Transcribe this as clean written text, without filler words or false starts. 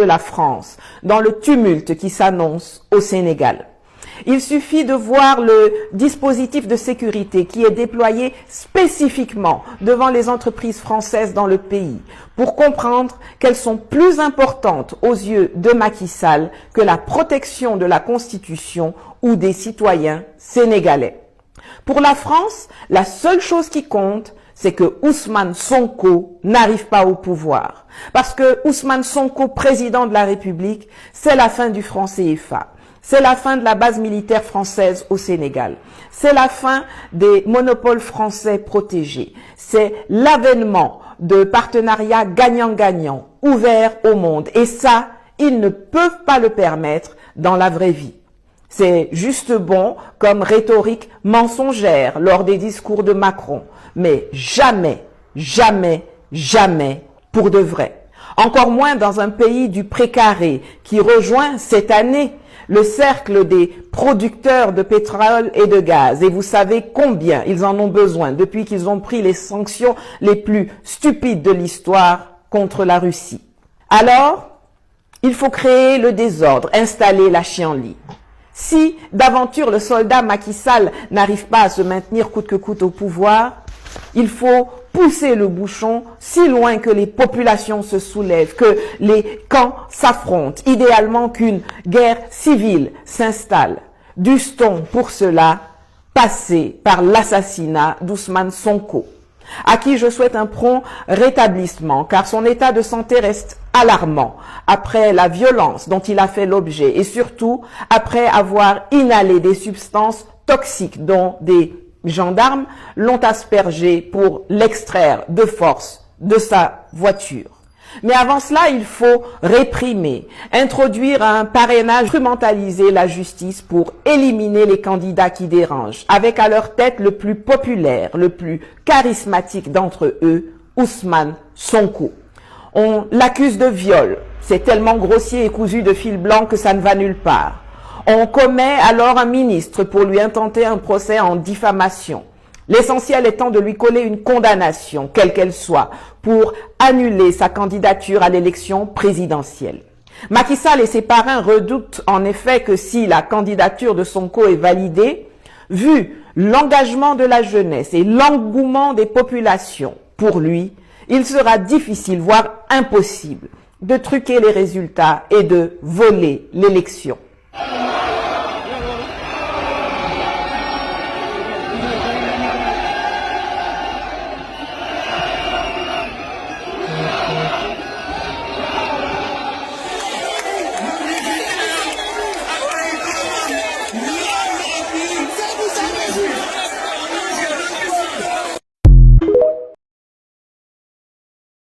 de la France dans le tumulte qui s'annonce au Sénégal. Il suffit de voir le dispositif de sécurité qui est déployé spécifiquement devant les entreprises françaises dans le pays pour comprendre qu'elles sont plus importantes aux yeux de Macky Sall que la protection de la Constitution ou des citoyens sénégalais. Pour la France, la seule chose qui compte, c'est que Ousmane Sonko n'arrive pas au pouvoir. Parce que Ousmane Sonko, président de la République, c'est la fin du franc CFA. C'est la fin de la base militaire française au Sénégal. C'est la fin des monopoles français protégés. C'est l'avènement de partenariats gagnant-gagnant ouverts au monde. Et ça, ils ne peuvent pas le permettre dans la vraie vie. C'est juste bon comme rhétorique mensongère lors des discours de Macron. Mais jamais, jamais, jamais pour de vrai. Encore moins dans un pays du précaré qui rejoint cette année le cercle des producteurs de pétrole et de gaz. Et vous savez combien ils en ont besoin depuis qu'ils ont pris les sanctions les plus stupides de l'histoire contre la Russie. Alors, il faut créer le désordre, installer la chienlit. Si d'aventure le soldat Macky Sall n'arrive pas à se maintenir coûte que coûte au pouvoir, il faut pousser le bouchon si loin que les populations se soulèvent, que les camps s'affrontent, idéalement qu'une guerre civile s'installe. Dût-on pour cela passer par l'assassinat d'Ousmane Sonko, à qui je souhaite un prompt rétablissement, car son état de santé reste alarmant après la violence dont il a fait l'objet et surtout après avoir inhalé des substances toxiques dont des gendarmes l'ont aspergé pour l'extraire de force de sa voiture. Mais avant cela, il faut réprimer, introduire un parrainage, instrumentaliser la justice pour éliminer les candidats qui dérangent, avec à leur tête le plus populaire, le plus charismatique d'entre eux, Ousmane Sonko. On l'accuse de viol. C'est tellement grossier et cousu de fil blanc que ça ne va nulle part. On commet alors un ministre pour lui intenter un procès en diffamation. L'essentiel étant de lui coller une condamnation, quelle qu'elle soit, pour annuler sa candidature à l'élection présidentielle. Macky Sall et ses parrains redoutent en effet que si la candidature de Sonko est validée, vu l'engagement de la jeunesse et l'engouement des populations pour lui, il sera difficile, voire impossible, de truquer les résultats et de voler l'élection.